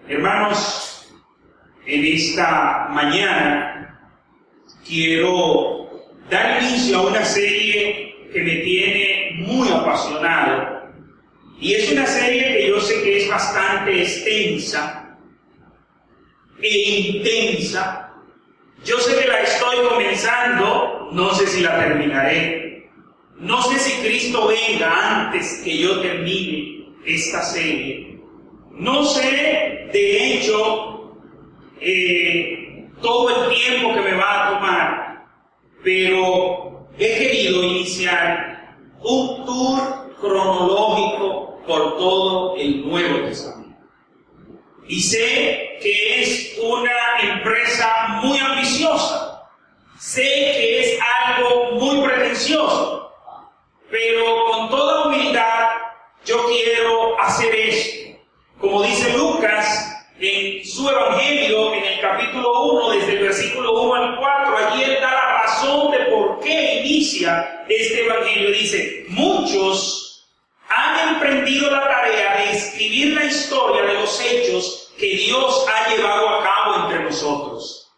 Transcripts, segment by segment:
Hermanos, en esta mañana quiero dar inicio a una serie que me tiene muy apasionado, y es una serie que yo sé que es bastante extensa e intensa. Yo sé que la estoy comenzando, no sé si la terminaré, no sé si Cristo venga antes que yo termine esta serie. No sé, de hecho, todo el tiempo que me va a tomar, pero he querido iniciar un tour cronológico por todo el Nuevo Testamento. Y sé que es una empresa muy ambiciosa, sé que es algo muy pretencioso, pero con toda humildad yo quiero hacer esto. Como dice Lucas en su Evangelio, en el capítulo 1, desde el versículo 1 al 4, allí él da la razón de por qué inicia este Evangelio. Dice: muchos han emprendido la tarea de escribir la historia de los hechos que Dios ha llevado a cabo entre nosotros,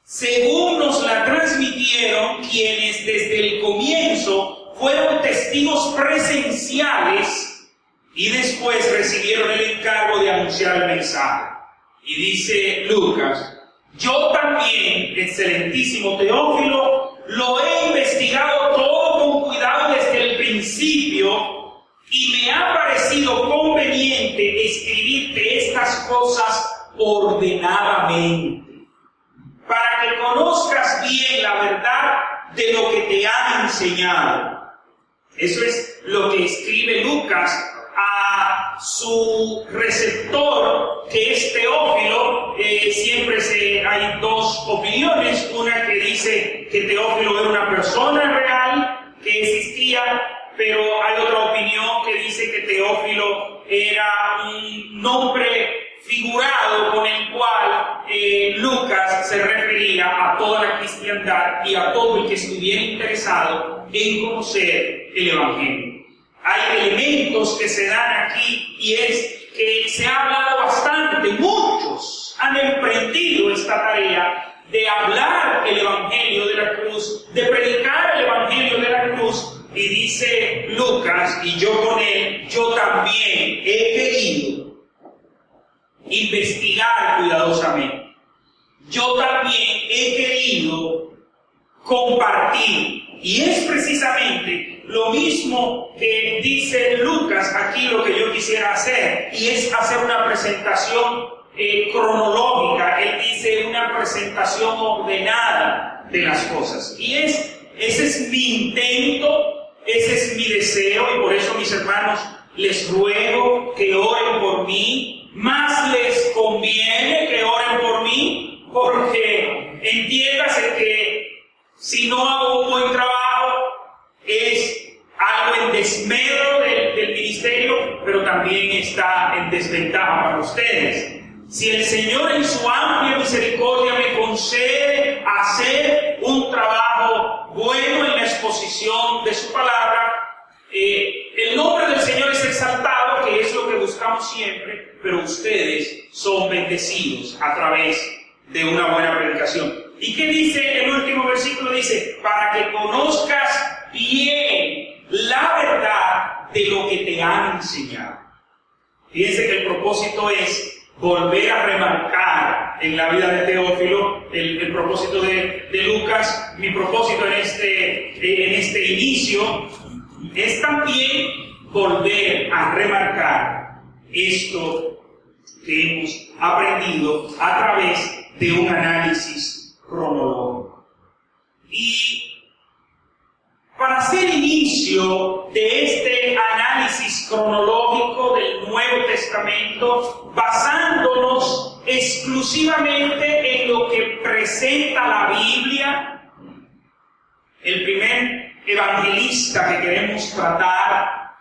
según nos la transmitieron quienes desde el comienzo fueron testigos presenciales y después recibieron el encargo de anunciar el mensaje. Y dice Lucas: yo también, excelentísimo Teófilo, lo he investigado todo con cuidado desde el principio, y me ha parecido conveniente escribirte estas cosas ordenadamente, para que conozcas bien la verdad de lo que te han enseñado. Eso es lo que escribe Lucas a su receptor, que es Teófilo. Siempre hay dos opiniones: una que dice que Teófilo era una persona real que existía, pero hay otra opinión que dice que Teófilo era un nombre figurado con el cual Lucas se refería a toda la cristiandad y a todo el que estuviera interesado en conocer el Evangelio. Hay elementos que se dan aquí, y es que se ha hablado bastante, muchos han emprendido esta tarea de hablar el Evangelio de la cruz, de predicar el Evangelio de la cruz, y dice Lucas, y yo con él, yo también he querido investigar cuidadosamente, yo también he querido compartir. Y es precisamente lo mismo que dice Lucas aquí lo que yo quisiera hacer, y es hacer una presentación cronológica. Él dice una presentación ordenada de las cosas. Y ese es mi intento, ese es mi deseo, y por eso, mis hermanos, les ruego que oren por mí. Más les conviene que oren por mí, porque entiéndase que si no hago un buen trabajo, es algo en desmedro del ministerio, pero también está en desventaja para ustedes. Si el Señor en su amplia misericordia me concede hacer un trabajo bueno en la exposición de su palabra, el nombre del Señor es exaltado, que es lo que buscamos siempre, pero ustedes son bendecidos a través de una buena predicación. ¿Y qué dice el último versículo? Dice: para que conozcas bien la verdad de lo que te han enseñado. Fíjense que el propósito es volver a remarcar en la vida de Teófilo, el propósito de Lucas. Mi propósito en este inicio es también volver a remarcar esto que hemos aprendido a través de un análisis cronológico. Y para hacer inicio de este análisis cronológico del Nuevo Testamento, basándonos exclusivamente en lo que presenta la Biblia, el primer evangelista que queremos tratar,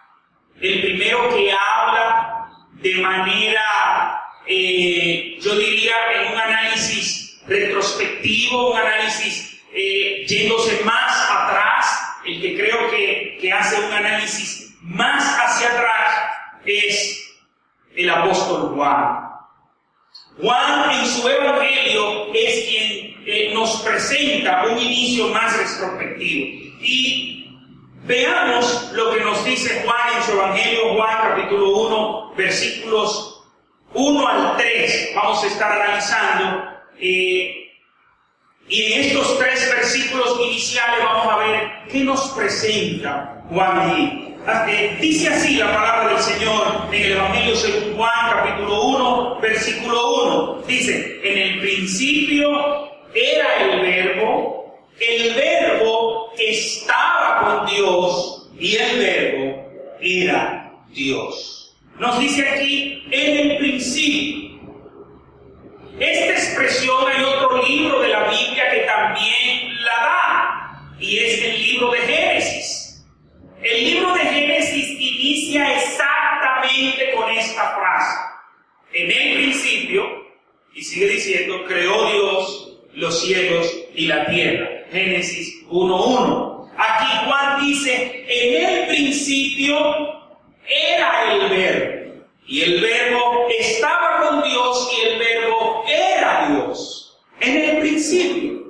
el primero que habla de manera, yo diría, en un análisis retrospectivo, un análisis yéndose más atrás, el que creo que hace un análisis más hacia atrás es el apóstol Juan. Juan en su evangelio es quien nos presenta un inicio más retrospectivo. Y veamos lo que nos dice Juan en su evangelio, Juan capítulo 1, versículos 1 al 3. Vamos a estar analizando. Y en estos 3 versículos iniciales vamos a ver qué nos presenta Juan allí. Dice así la palabra del Señor en el Evangelio según Juan, capítulo 1, versículo 1. Dice, en el principio era el Verbo estaba con Dios y el Verbo era Dios. Nos dice aquí, en el principio. Esta expresión hay otro libro de la Biblia que también la da, y es el libro de Génesis. El libro de Génesis inicia exactamente con esta frase. En el principio, y sigue diciendo, creó Dios los cielos y la tierra. Génesis 1:1. Aquí Juan dice, en el principio era el Verbo, y el Verbo estaba con Dios y el Verbo era Dios. En el principio.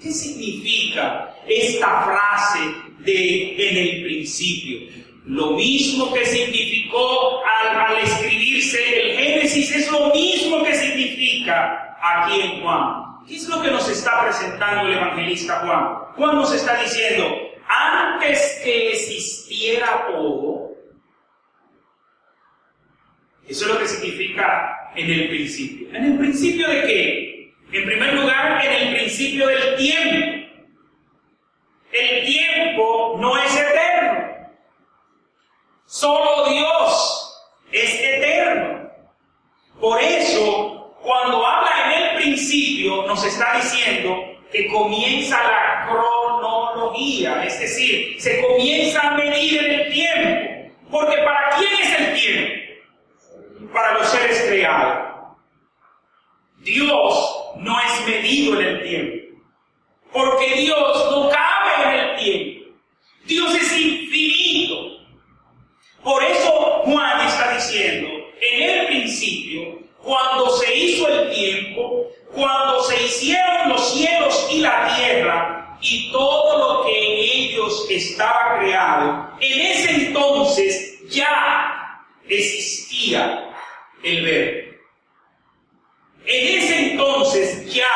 ¿Qué significa esta frase de en el principio? Lo mismo que significó al escribirse el Génesis es lo mismo que significa aquí en Juan. ¿Qué es lo que nos está presentando el evangelista Juan? Juan nos está diciendo, antes que existiera todo, eso es lo que significa en el principio. ¿En el principio de qué? En primer lugar, en el principio del tiempo. El tiempo no es eterno. Solo Dios es eterno. Por eso, cuando habla en el principio, nos está diciendo que comienza la cronología, es decir, se comienza a medir en el tiempo. Porque ¿para quién es el tiempo? Para los seres creados. Dios no es medido en el tiempo, porque Dios no cabe en el tiempo. Dios es infinito. Por eso Juan está diciendo, en el principio, cuando se hizo el tiempo, cuando se hicieron los cielos y la tierra, y todo lo que en ellos estaba creado, en ese entonces ya existía el Verbo. En ese entonces ya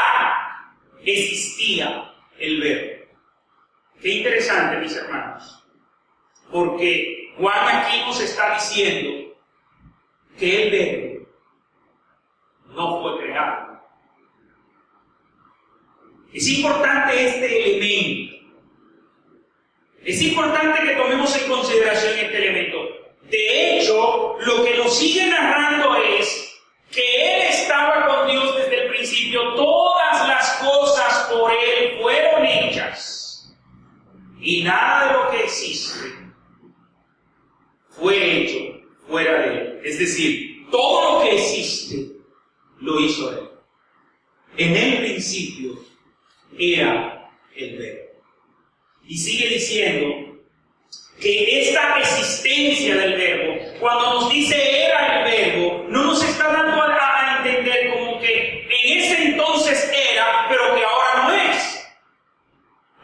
existía el Verbo. Qué interesante, mis hermanos, porque Juan aquí nos está diciendo que el Verbo no fue creado. Es importante este elemento. Es importante que tomemos en consideración este elemento. De hecho, lo que nos sigue narrando es que Él estaba con Dios desde el principio. Todas las cosas por Él fueron hechas. Y nada de lo que existe fue hecho fuera de Él. Es decir, todo lo que existe lo hizo Él. En el principio era el Verbo. Y sigue diciendo que esta existencia del Verbo, cuando nos dice era el Verbo, no nos está dando a entender como que en ese entonces era, pero que ahora no es.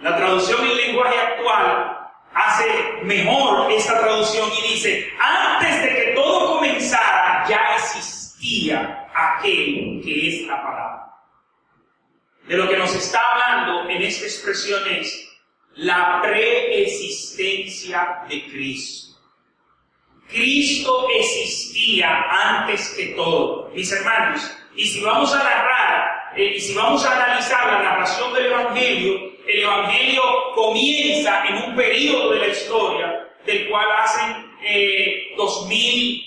La traducción en lenguaje actual hace mejor esta traducción y dice, antes de que todo comenzara, ya existía aquel que es la palabra. De lo que nos está hablando en esta expresión es la preexistencia de Cristo. Cristo existía antes que todo, mis hermanos. Y si vamos a narrar, y si vamos a analizar la narración del Evangelio, el Evangelio comienza en un periodo de la historia del cual hacen 2000,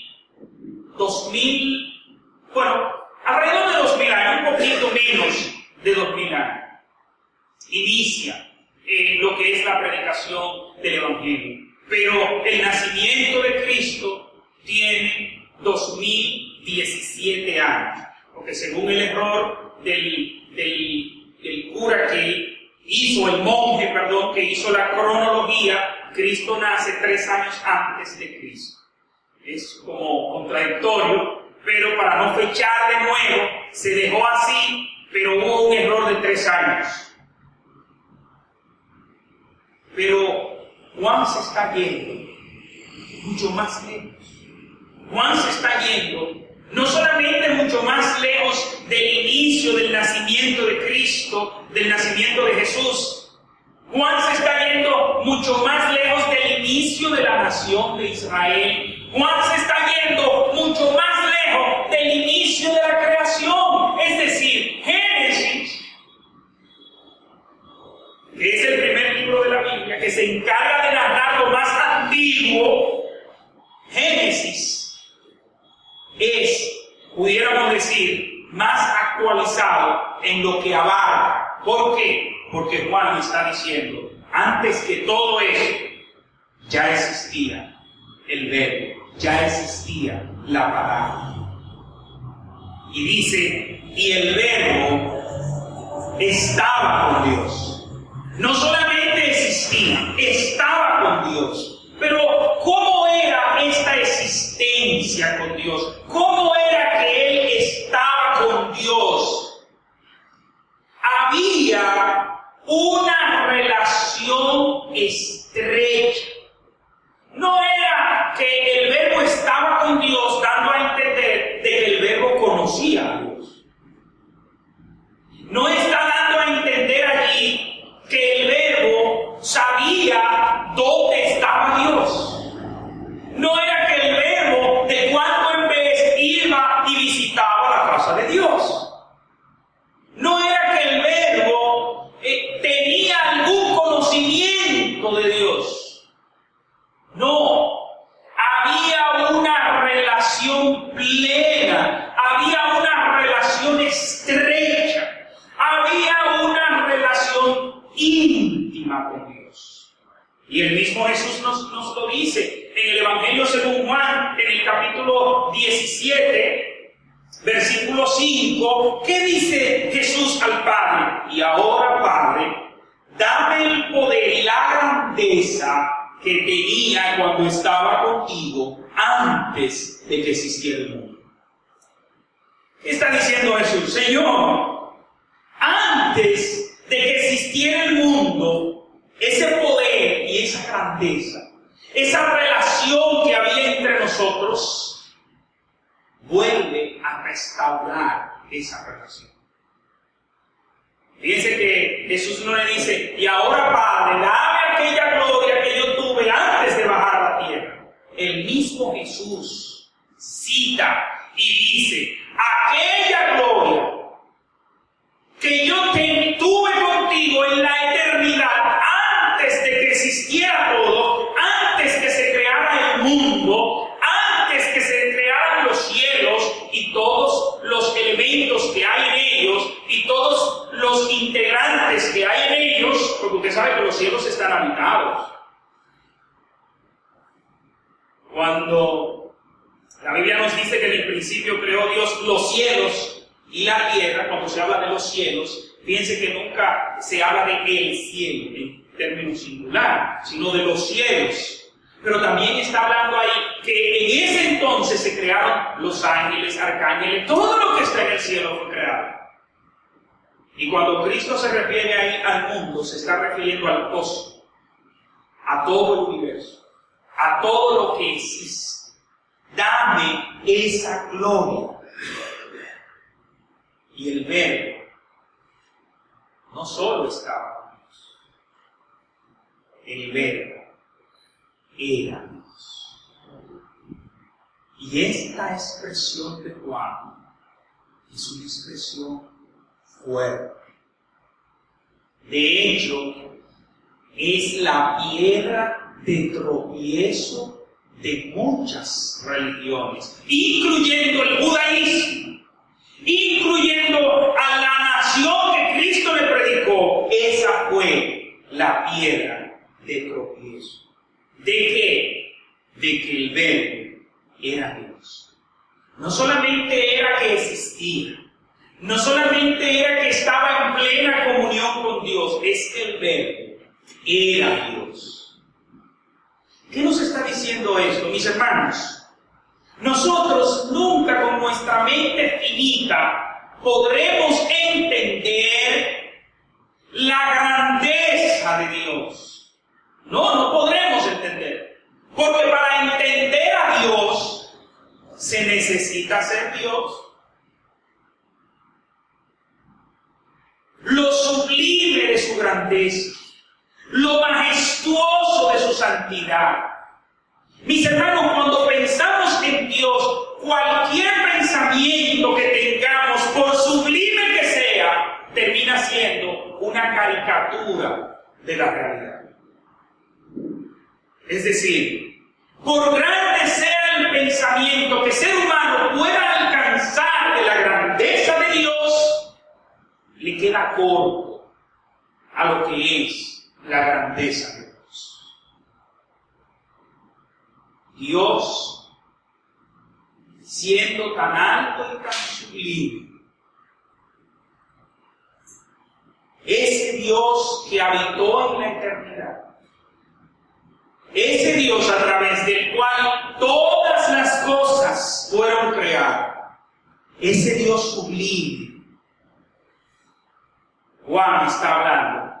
alrededor de 2000 años, un poquito menos de 2000 años. Inicia lo que es la predicación del Evangelio. Pero el nacimiento de Cristo tiene 2017 años. Porque según el error del cura que hizo, el monje, que hizo la cronología, Cristo nace 3 años antes de Cristo. Es como contradictorio, pero para no fechar de nuevo, se dejó así, pero hubo un error de 3 años. Pero Juan se está yendo mucho más lejos. Juan se está yendo no solamente mucho más lejos del inicio del nacimiento de Cristo, del nacimiento de Jesús. Juan se está yendo mucho más lejos del inicio de la nación de Israel. Juan se está yendo mucho más lejos del inicio de la creación. Es decir, Génesis, que es el primer libro de la Biblia, que se encarga de narrar lo más antiguo. Génesis es, pudiéramos decir, más actualizado en lo que abarca. ¿Por qué? Porque Juan está diciendo, antes que todo eso, ya existía el verbo, ya existía la palabra. Y dice, y el verbo estaba con Dios. No solamente existía, estaba con Dios. Pero, ¿cómo era esta existencia con Dios? ¿Cómo era que Él estaba con Dios? Había una relación estrecha. No era que el verbo estaba con Dios, dando a entender de que el verbo conocía a Dios. No está dando a entender allí que el verbo sabía dónde estaba Dios. No era que el verbo de cuando en vez iba y visitaba la casa de Dios. No era que el verbo tenía algún conocimiento de Dios. No, había una relación plena, había una relación estrecha, había una relación íntima con Dios. Y el mismo Jesús nos lo dice en el Evangelio según Juan, en el capítulo 17, versículo 5. ¿Qué dice Jesús al Padre? Y ahora, Padre, dame el poder y la grandeza que tenía cuando estaba contigo antes de que existiera el mundo. ¿Qué está diciendo Jesús? Señor, antes de que existiera el mundo, ese poder y esa grandeza, esa relación que había entre nosotros, vuelve a restaurar esa relación. Fíjense que Jesús no le dice, y ahora Padre, dame aquella gloria que yo tuve antes de bajar a la tierra. El mismo Jesús cita y dice, aquella gloria que yo tuve contigo en la eternidad, antes de que existiera todo, antes que se creara el mundo, antes que se crearan los cielos y todos los elementos que hay en ellos y todos los integrantes que hay en ellos, porque usted sabe que los cielos están habitados. Cuando la Biblia nos dice que en el principio creó Dios los cielos y la tierra, cuando se habla de los cielos, piense que nunca se habla de el cielo en términos singular, sino de los cielos. Pero también está hablando ahí que en ese entonces se crearon los ángeles, arcángeles, todo lo que está en el cielo fue creado. Y cuando Cristo se refiere ahí al mundo, se está refiriendo al cosmos, a todo el universo, a todo lo que existe. Dame esa gloria. Y el verbo no solo estaba con Dios, el verbo era Dios. Y esta expresión de Juan es una expresión fuerte. De hecho, es la piedra de tropiezo de muchas religiones, incluyendo el judaísmo, incluyendo a la nación que Cristo le predicó. Esa fue la piedra de tropiezo. ¿De qué? De que el verbo era Dios. No solamente era que existía, no solamente era que estaba en plena comunión con Dios, es que el verbo era Dios. ¿Qué nos está diciendo esto, mis hermanos? nosotros nunca con nuestra mente finita podremos entender la grandeza de Dios. No podremos entender. Porque para entender a Dios se necesita ser Dios. Lo sublime de su grandeza, lo majestuoso de su santidad. Mis hermanos, cuando pensamos en Dios, cualquier pensamiento que tengamos, por sublime que sea, termina siendo una caricatura de la realidad. Es decir, por grande sea el pensamiento que el ser humano pueda alcanzar de la grandeza de Dios, le queda corto a lo que es la grandeza de Dios. Dios, siendo tan alto y tan sublime, ese Dios que habitó en la eternidad, ese Dios a través del cual todas las cosas fueron creadas, ese Dios sublime, Juan está hablando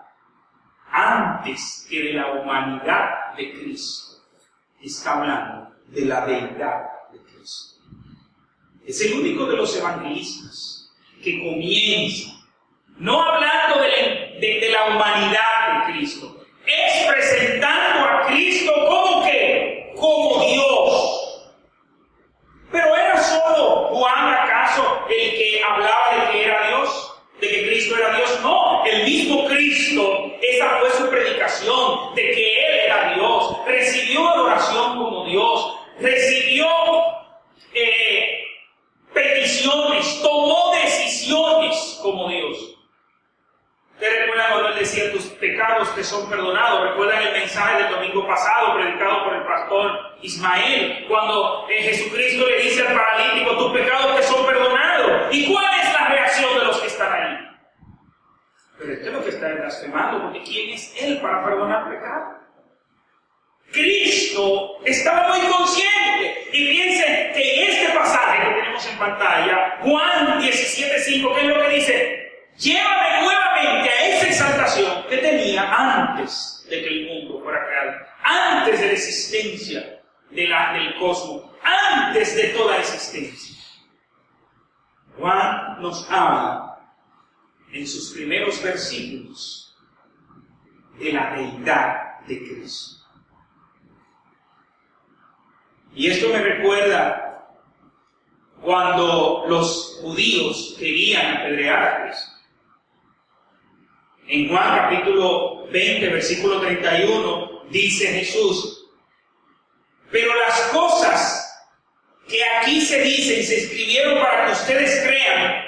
antes que de la humanidad de Cristo, está hablando de la deidad de Cristo. Es el único de los evangelistas que comienza no hablando de la humanidad de Cristo, es presentando a Cristo como ¿qué? Como Dios. Pero ¿era solo Juan acaso el que hablaba de que era Dios? ¿De que Cristo era Dios? No, el mismo Cristo, esa fue su predicación, de que Él era Dios. Recibió adoración como Dios, recibió peticiones, tomó decisiones como Dios. ¿Ustedes recuerdan cuando Él decía, tus pecados te son perdonados? ¿Recuerdan el mensaje del domingo pasado predicado por el pastor Ismael? Cuando Jesucristo le dice al paralítico, tus pecados te son perdonados. ¿Y cuál es la reacción de los que están ahí? Pero esto es lo que está blasfemando, porque ¿quién es Él para perdonar pecados? Cristo estaba muy consciente. Y piensen que en este pasaje que tenemos en pantalla, Juan 17:5, ¿qué es lo que dice? Llévame nuevamente a esa exaltación que tenía antes de que el mundo fuera creado, antes de la existencia del cosmos, antes de toda existencia. Juan nos habla en sus primeros versículos de la deidad de Cristo. Y esto me recuerda cuando los judíos querían apedrear a Cristo. En Juan capítulo 20, versículo 31, dice Jesús, pero las cosas que aquí se dicen, se escribieron para que ustedes crean,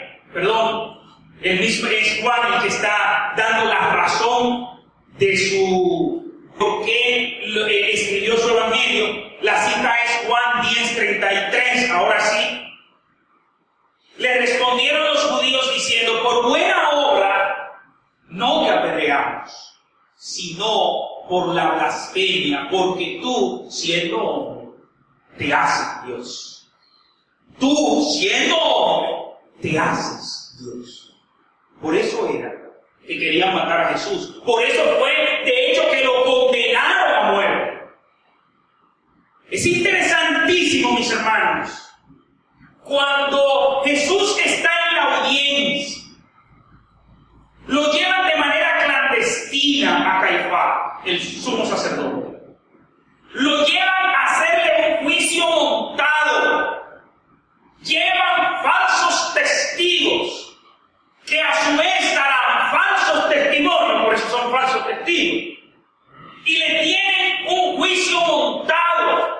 el mismo es Juan el que está dando la razón de por qué escribió su evangelio. La cita es Juan 10:33, ahora sí. Le respondieron los judíos diciendo, por buena obra no te apedreamos, sino por la blasfemia, porque tú, siendo hombre, te haces Dios. Tú, siendo hombre, te haces Dios. Por eso era que querían matar a Jesús. Por eso fue, de hecho, que lo condenaron a muerte. Es interesantísimo, mis hermanos, cuando Jesús está en la audiencia, lo llevan de manera clandestina a Caifás, el sumo sacerdote. Lo llevan a hacerle un juicio montado. Llevan falsos testigos que a su vez darán falsos testimonios, por eso son falsos testigos. Y le tienen un juicio montado.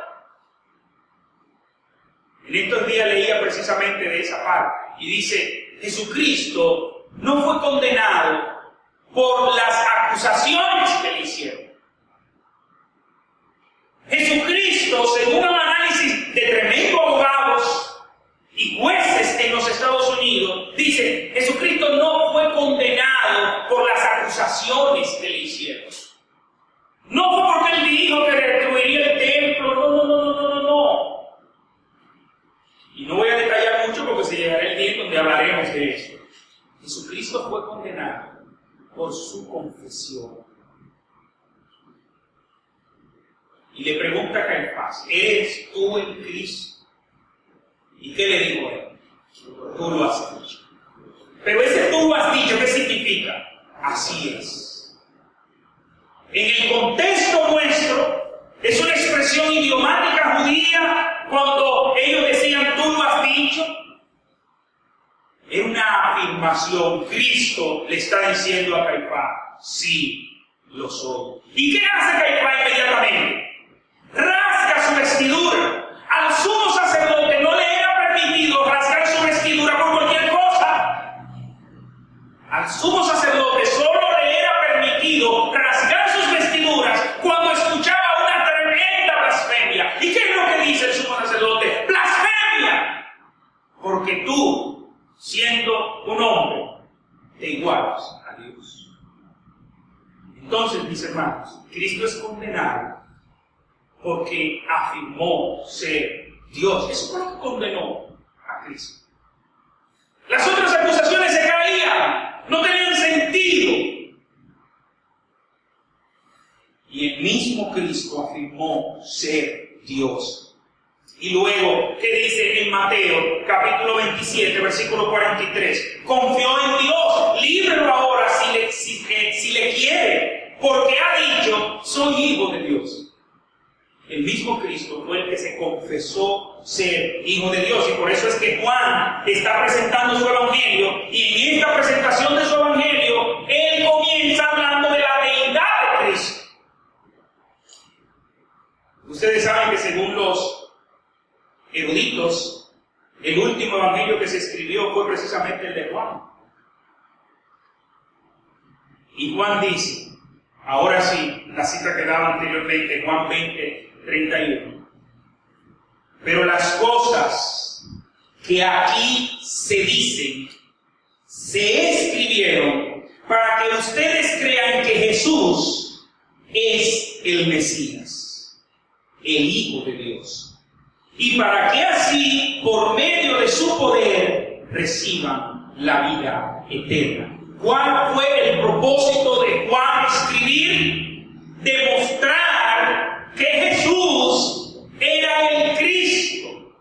En estos días leía precisamente de esa parte y dice, Jesucristo no fue condenado por las acusaciones que le hicieron. Jesucristo, según un análisis de tremendos abogados y jueces en los Estados Unidos, dice, Jesucristo no fue condenado por las acusaciones que le hicieron. No fue porque Él dijo que destruiría el templo, no. hablaremos de eso. Jesucristo fue condenado por su confesión. Y le pregunta a Caifás, ¿eres tú el Cristo? ¿Y qué le dijo él? Tú lo has dicho. Pero ese tú lo has dicho, ¿qué significa? Así es. En el contexto nuestro, es una expresión idiomática judía cuando ellos decían tú lo has dicho. Es una afirmación. Cristo le está diciendo a Caifás, sí, lo soy. ¿Y qué hace Caifás inmediatamente? Rasga su vestidura. Al sumo sacerdote no le era permitido rasgar su vestidura por cualquier cosa. Al sumo sacerdote solo le era permitido rasgar sus vestiduras cuando escuchaba una tremenda blasfemia. ¿Y qué es lo que dice el sumo sacerdote? ¡Blasfemia! Porque tú, siendo un hombre, te igualas a Dios. Entonces, mis hermanos, Cristo es condenado porque afirmó ser Dios. Eso fue lo que condenó a Cristo. Las otras acusaciones se caían, no tenían sentido. Y el mismo Cristo afirmó ser Dios. Y luego, ¿qué dice en Mateo, capítulo 27, versículo 43? Confió en Dios, líbrelo ahora si le quiere, porque ha dicho, soy hijo de Dios. El mismo Cristo fue el que se confesó ser hijo de Dios, y por eso es que Juan está presentando su evangelio, y en esta presentación de su evangelio, él comienza hablando de la deidad de Cristo. Ustedes saben que según los eruditos, el último evangelio que se escribió fue precisamente el de Juan. Y Juan dice, ahora sí, la cita que daba anteriormente, Juan 20:31. Pero las cosas que aquí se dicen, se escribieron para que ustedes crean que Jesús es el Mesías, el Hijo de Dios, y para que así, por medio de su poder, reciban la vida eterna. ¿Cuál fue el propósito de Juan escribir? Demostrar que Jesús era el Cristo.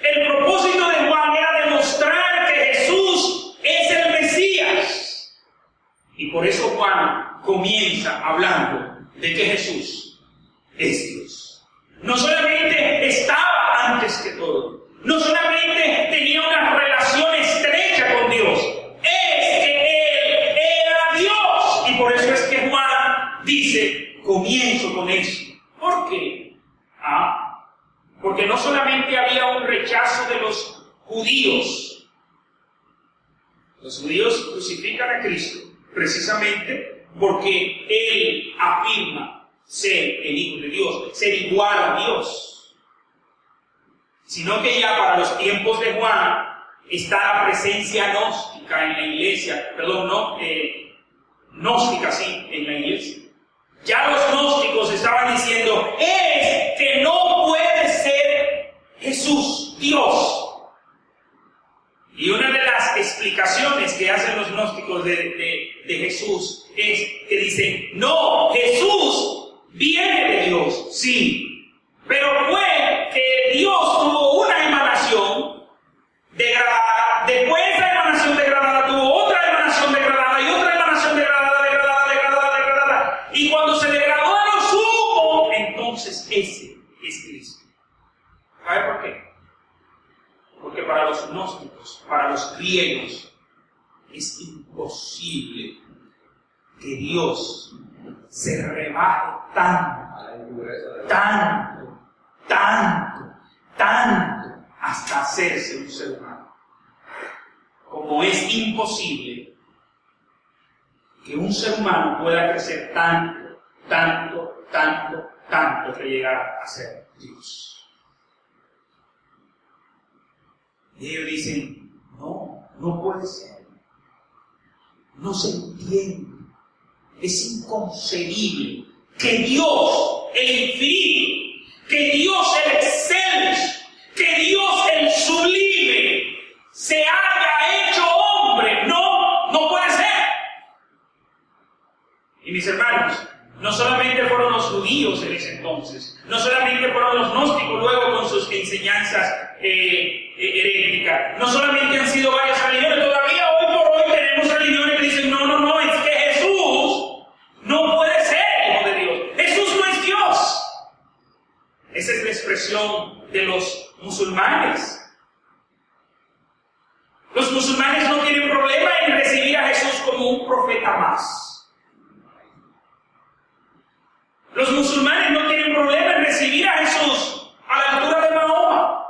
El propósito de Juan era demostrar que Jesús es el Mesías. Y por eso Juan comienza hablando de que Jesús es Dios. No solamente estaba antes que todo, no solamente tenía una relación estrecha con Dios, es que Él era Dios. Y por eso es que Juan dice, comienzo con eso. ¿Por qué? Porque no solamente había un rechazo de los judíos. Los judíos crucifican a Cristo precisamente porque Él afirma ser el Hijo de Dios, ser igual a Dios. Sino que ya para los tiempos de Juan está la presencia gnóstica en la iglesia, gnóstica sí, en la iglesia. Ya los gnósticos estaban diciendo, es que no puede ser Jesús Dios. Y una de las explicaciones que hacen los gnósticos de Jesús es que dicen, no, Jesús viene de Dios, sí, pero fue que Dios tuvo una emanación degradada, después de esa emanación degradada tuvo otra emanación degradada y otra emanación degradada. Y cuando se degradó a lo sumo, entonces ese es Cristo. ¿Sabe por qué? Porque para los gnósticos, para los griegos, es imposible que Dios se rebaje tanto, hasta hacerse un ser humano. Como es imposible que un ser humano pueda crecer tanto, que llegar a ser Dios. Y ellos dicen, no puede ser. No se entiende. Es inconcebible que Dios, el infinito, que Dios, el excelso, que Dios, el sublime, se haya hecho No solamente fueron los judíos en ese entonces, no solamente fueron los gnósticos luego con sus enseñanzas heréticas, no solamente han sido varias religiones, todavía hoy por hoy tenemos religiones que dicen no, es que Jesús no puede ser hijo de Dios, Jesús no es Dios. Esa es la expresión de los musulmanes. Los musulmanes no tienen problema en recibir a Jesús como un profeta más. Los musulmanes no tienen problema en recibir a Jesús a la altura de Mahoma.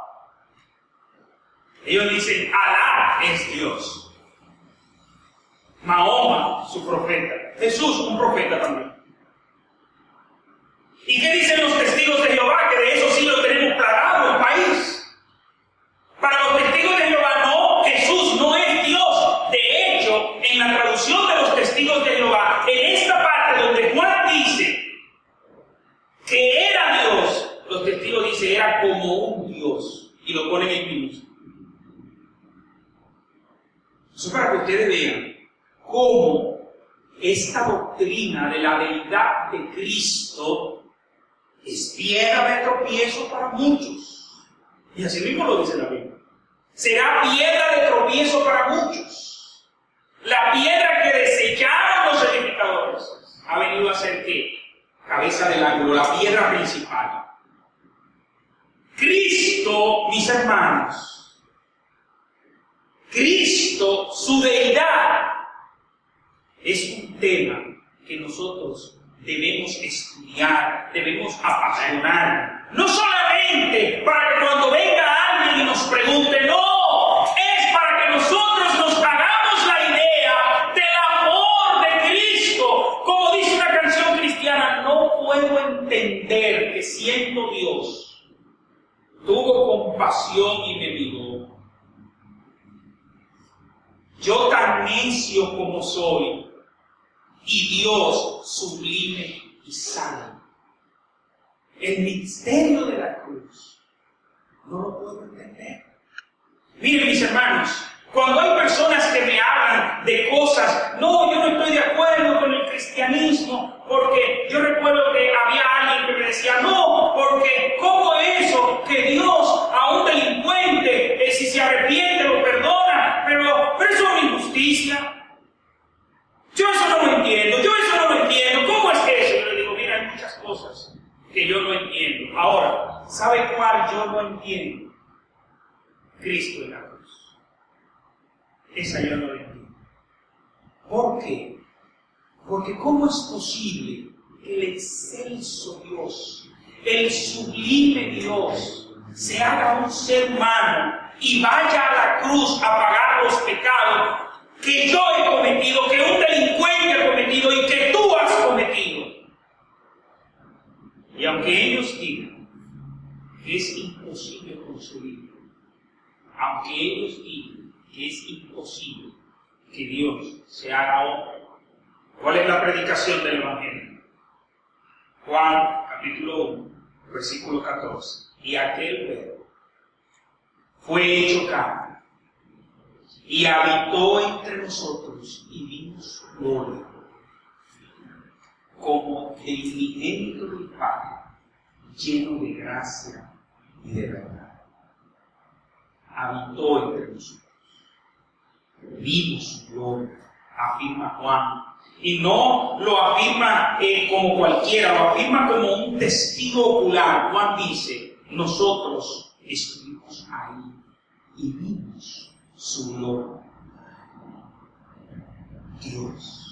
Ellos dicen, Alá es Dios. Mahoma, su profeta. Jesús, un profeta también. ¿Y qué dicen los testigos de Jehová? Que de eso sí lo tenemos plagado en el país. Para los testigos de Jehová, no, Jesús no es Dios. De hecho, en la traducción de los testigos de Jehová, en esta parte donde Juan dice que era Dios, los testigos dicen era como un Dios, y lo ponen en minúsculo. Eso es para que ustedes vean cómo esta doctrina de la deidad de Cristo es piedra de tropiezo para muchos. Y así mismo lo dice la Biblia. Será piedra de tropiezo para muchos. La piedra que desecharon los edificadores ha venido a ser ¿qué? Cabeza del ángulo, la piedra principal. Cristo, mis hermanos, Cristo, su deidad, es un tema que nosotros debemos estudiar, debemos apasionar. No solamente para que cuando venga alguien y nos pregunte, no, es para que nosotros nos hagamos la idea del amor de Cristo. Como dice una canción cristiana, no puedo entender que siendo Dios, tuvo compasión y me miró. Yo tan necio como soy, y Dios sublime y sano. El misterio de la cruz no lo puedo entender. Miren, mis hermanos, cuando hay personas que me hablan de cosas, no, yo no estoy de acuerdo con el cristianismo, porque yo recuerdo que había alguien que me decía, no, porque ¿cómo es eso que Dios a un delincuente, si se arrepiente, lo perdona? Pero eso es una injusticia. Yo eso no lo entiendo, ¿cómo es eso? Yo le digo, mira, hay muchas cosas que yo no entiendo. Ahora, ¿sabe cuál yo no entiendo? Cristo en la cruz. Esa yo no la entiendo. ¿Por qué? Porque ¿cómo es posible que el excelso Dios, el sublime Dios, se haga un ser humano y vaya a la cruz a pagar los pecados que yo he cometido, que un delincuente ha cometido y que tú has cometido? Y aunque ellos digan que es imposible conseguirlo, aunque ellos digan que es imposible que Dios se haga hombre, ¿cuál es la predicación del Evangelio? Juan, capítulo 1, versículo 14. Y aquel Verbo fue hecho carne y habitó entre nosotros y vimos su gloria como el unigénito del Padre, lleno de gracia y de verdad. Habitó entre nosotros. Vimos su gloria, afirma Juan. Y no lo afirma como cualquiera, lo afirma como un testigo ocular. Juan dice, nosotros estuvimos ahí y vimos su gloria. Dios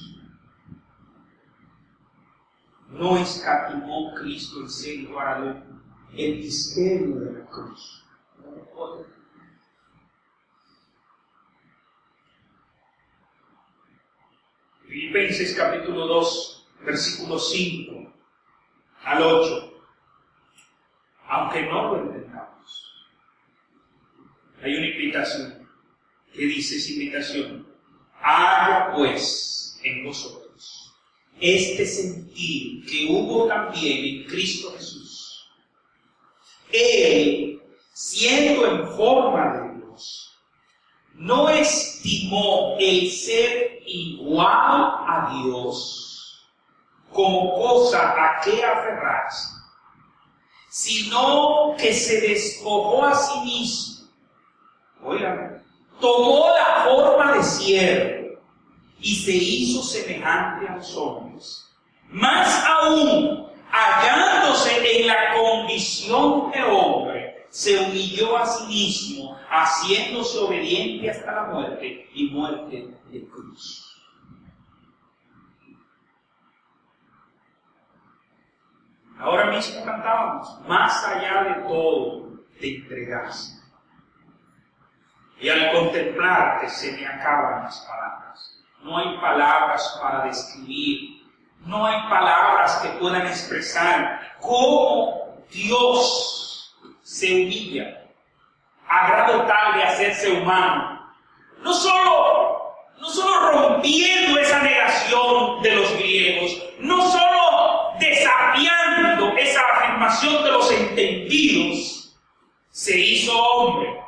no escatimó Cristo en ser igual a Dios. El misterio de la cruz. No lo puedo entender. Filipenses capítulo 2, versículos 5 al 8. Aunque no lo entendamos, hay una invitación que dice esa invitación: haga pues en vosotros este sentir que hubo también en Cristo Jesús. Él, siendo en forma de Dios, no estimó el ser igual a Dios como cosa a que aferrarse, sino que se despojó a sí mismo. Oigan, tomó la forma de siervo y se hizo semejante a los hombres. Más aún, hallándose en la condición de hombre, se humilló a sí mismo, haciéndose obediente hasta la muerte y muerte de cruz. Ahora mismo cantábamos, más allá de todo, te entregaste. Y al contemplarte se me acaban las palabras. No hay palabras para describir, no hay palabras que puedan expresar cómo Dios se humilla a grado tal de hacerse humano. No solo rompiendo esa negación de los griegos, no solo desafiando esa afirmación de los entendidos, se hizo hombre.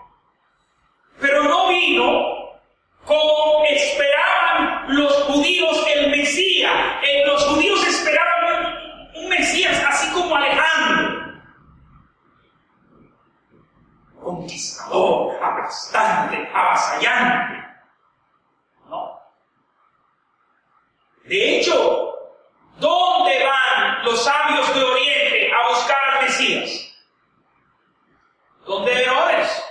Pero no vino como esperaban los judíos el Mesías. Los judíos esperaban un Mesías así como Alejandro. Conquistador, aplastante, avasallante. No. De hecho, ¿dónde van los sabios de Oriente a buscar al Mesías? ¿Dónde Herodes?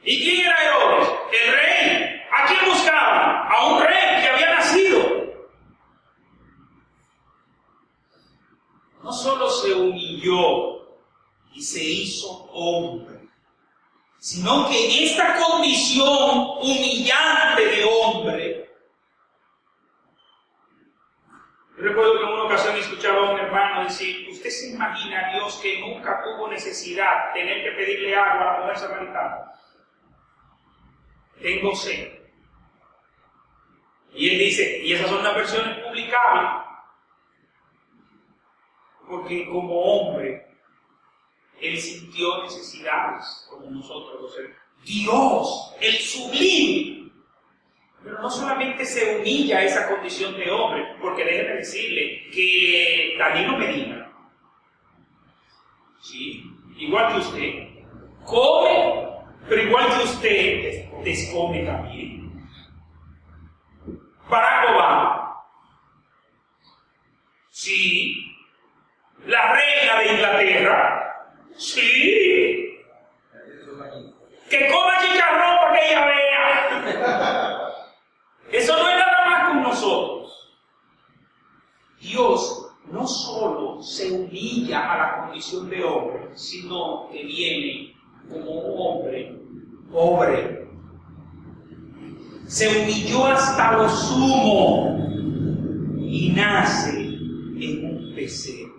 ¿Y quién era Herodes? El rey. ¿A quién buscaban? A un rey que había nacido. No solo se humilló y se hizo hombre, sino que en esta condición humillante de hombre, yo recuerdo que en una ocasión escuchaba a un hermano decir: ¿usted se imagina a Dios que nunca tuvo necesidad de tener que pedirle agua a la mujer samaritana? Tengo sed. Y él dice, y esas son las versiones publicables, porque como hombre, él sintió necesidades como nosotros los seres. Dios, el sublime, pero no solamente se humilla a esa condición de hombre, porque déjeme decirle que Danilo Medina, sí, igual que usted, come, pero igual que usted, descome también. Barack Obama, sí. La reina de Inglaterra, sí. Que coma chicharrón para que ella vea. Eso no es nada más con nosotros. Dios no solo se humilla a la condición de hombre, sino que viene como hombre pobre. Se humilló hasta lo sumo y nace en un pesebre.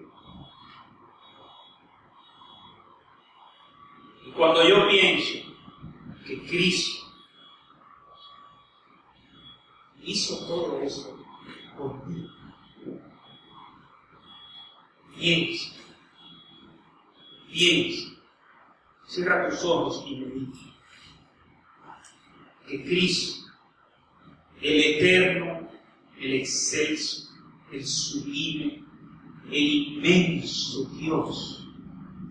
Y cuando yo pienso que Cristo hizo todo eso por mí, piensa, cierra tus ojos y medita que Cristo, el eterno, el excelso, el sublime, el inmenso Dios,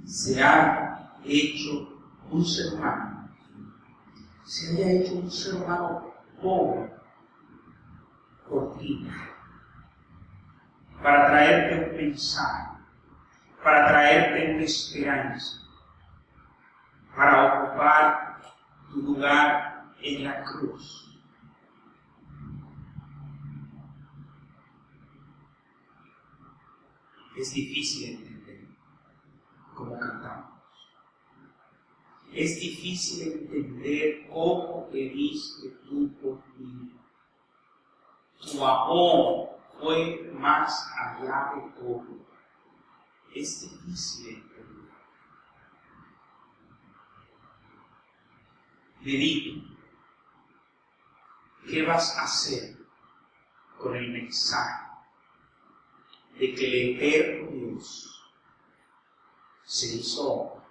se ha hecho un ser humano, se haya hecho un ser humano pobre por ti, para traerte un mensaje, para traerte una esperanza, para ocupar tu lugar en la cruz. Es difícil entender cómo cantamos. Es difícil entender cómo te diste tú por mí. Tu amor fue más allá de todo. Es difícil entender. Medita. ¿Qué vas a hacer con el mensaje de que el eterno Dios se hizo hombre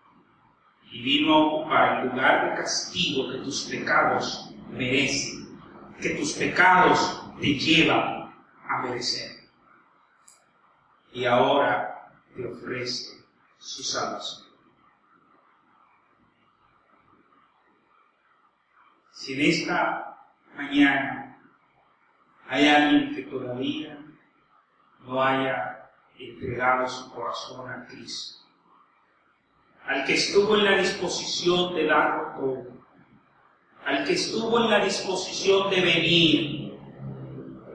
y vino a ocupar el lugar de castigo que tus pecados merecen, que tus pecados te llevan a merecer? y ahora te ofrece su salvación. Si en esta mañana hay alguien que todavía no haya entregado su corazón a Cristo, al que estuvo en la disposición de darlo todo, al que estuvo en la disposición de venir,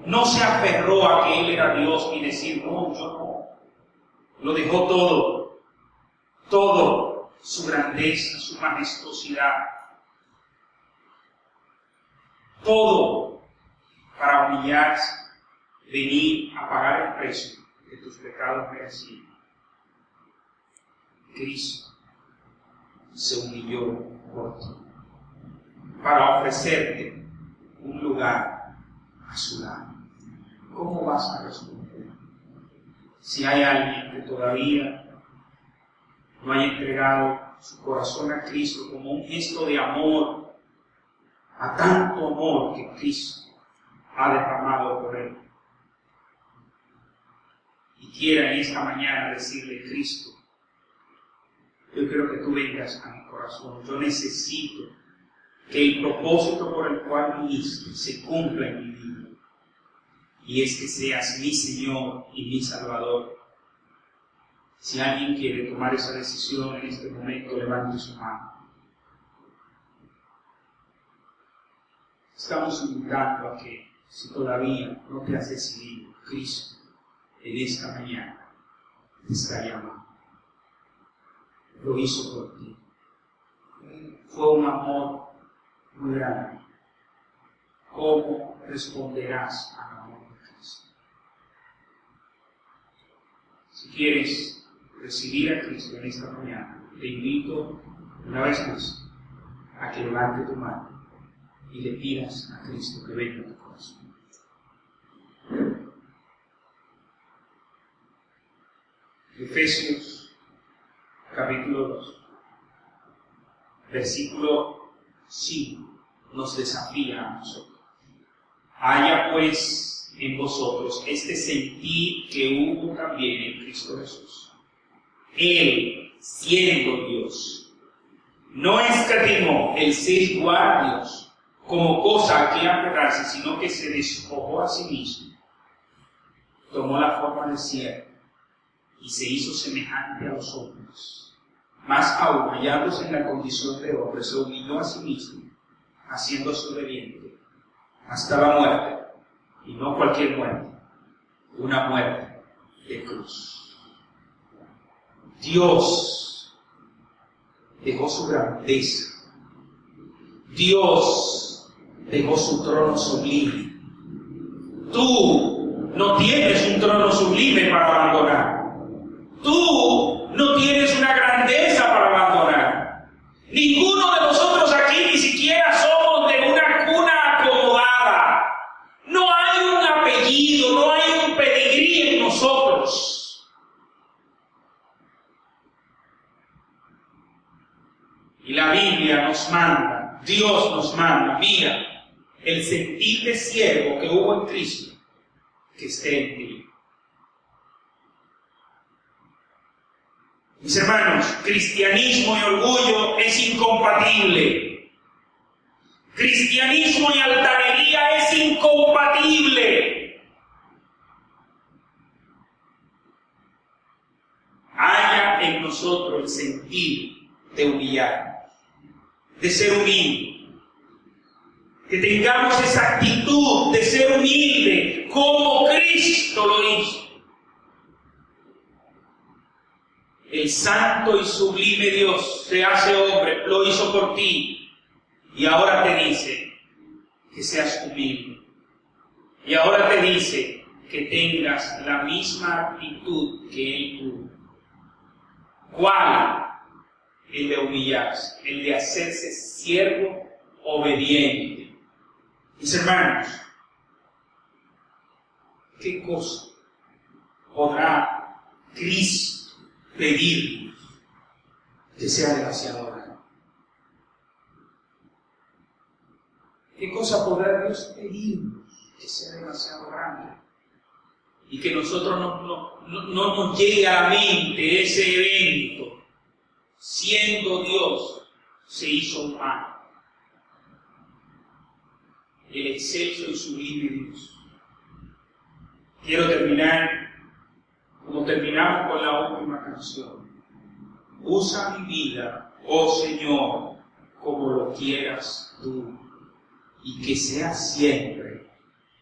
no se aferró a que Él era Dios y decir, no, yo no, lo dejó todo, su grandeza, su majestuosidad, todo para humillarse, venir a pagar el precio de tus pecados merecidos. Cristo se humilló por ti para ofrecerte un lugar a su lado. ¿Cómo vas a responder? Si hay alguien que todavía no haya entregado su corazón a Cristo como un gesto de amor, a tanto amor que Cristo ha derramado por él, y quiera en esta mañana decirle, Cristo, yo quiero que tú vengas a mi corazón, yo necesito que el propósito por el cual viniste se cumpla en mi vida, y es que seas mi Señor y mi Salvador. Si alguien quiere tomar esa decisión en este momento, levante su mano. Estamos invitando a que, si todavía no te has decidido, Cristo en esta mañana te está llamando. Lo hizo por ti. Fue un amor muy grande. ¿Cómo responderás al amor de Cristo? Si quieres recibir a Cristo en esta mañana, te invito una vez más a que levante tu mano y le pidas a Cristo que venga a tu corazón. Efesios capítulo 2, versículo 5 nos desafía a nosotros. Haya pues en vosotros este sentir que hubo también en Cristo Jesús. Él, siendo Dios, no escatimó el ser igual a Dios como cosa a que aferrarse, sino que se despojó a sí mismo. Tomó la forma de siervo y se hizo semejante a los hombres. Más aún, hallándose en la condición de hombre, se humilló a sí mismo, haciéndose obediente hasta la muerte, y no cualquier muerte, una muerte de cruz. Dios dejó su grandeza, Dios dejó su trono sublime. Tú no tienes un trono sublime para abandonar. Tú no tienes una grandeza para abandonar. Ninguno de nosotros aquí ni siquiera somos de una cuna acomodada. No hay un apellido, no hay un pedigrí en nosotros. Y la Biblia nos manda, Dios nos manda, mira, el sentir de siervo que hubo en Cristo, que esté en ti. Mis hermanos, cristianismo y orgullo es incompatible. Cristianismo y altanería es incompatible. Haya en nosotros el sentir de humillarnos, de ser humilde. Que tengamos esa actitud de ser humilde como Cristo lo hizo. El santo y sublime Dios se hace hombre, lo hizo por ti, y ahora te dice que seas humilde. Y ahora te dice que tengas la misma actitud que Él tuvo. ¿Cuál? El de humillarse, el de hacerse siervo obediente. Mis hermanos, ¿qué cosa podrá Cristo pedirnos que sea demasiado grande? ¿Qué cosa podrá Dios pedirnos que sea demasiado grande? y que nosotros no nos llegue a la mente ese evento. Siendo Dios, se hizo humano. El excelso y sublime Dios. Quiero terminar como terminamos con la última canción. Usa mi vida, oh Señor, como lo quieras tú, y que sea siempre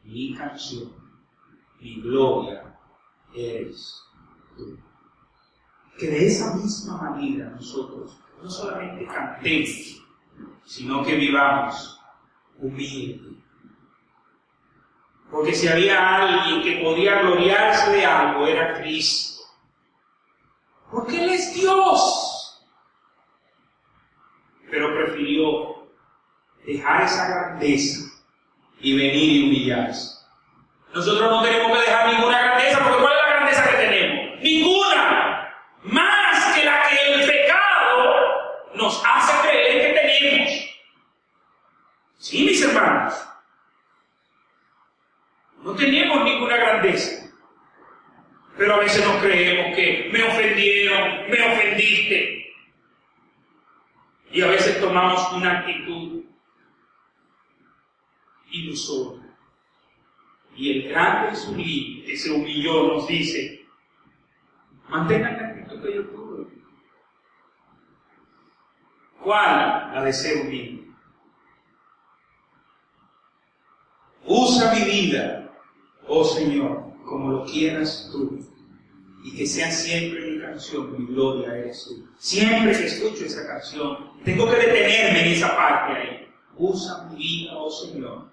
mi canción, mi gloria eres tú. Que de esa misma manera nosotros no solamente cantemos, sino que vivamos humilde. Porque si había alguien que podía gloriarse de algo, era Cristo. Porque Él es Dios. Pero prefirió dejar esa grandeza y venir y humillarse. Nosotros no tenemos que dejar ninguna grandeza, porque ¿cuál es la grandeza que tenemos? Ninguna. Más que la que el pecado nos hace creer que tenemos. Sí, mis hermanos. No tenemos ninguna grandeza. Pero a veces nos creemos que me ofendieron, me ofendiste. Y a veces tomamos una actitud ilusoria. Y el grande y sublime que se humilló nos dice: mantengan la actitud que yo tuve. ¿Cuál? La de ser humilde. Usa mi vida, oh Señor, como lo quieras tú, y que sea siempre mi canción, mi gloria eres tú. Siempre que escucho esa canción, tengo que detenerme en esa parte ahí. Usa mi vida, oh Señor,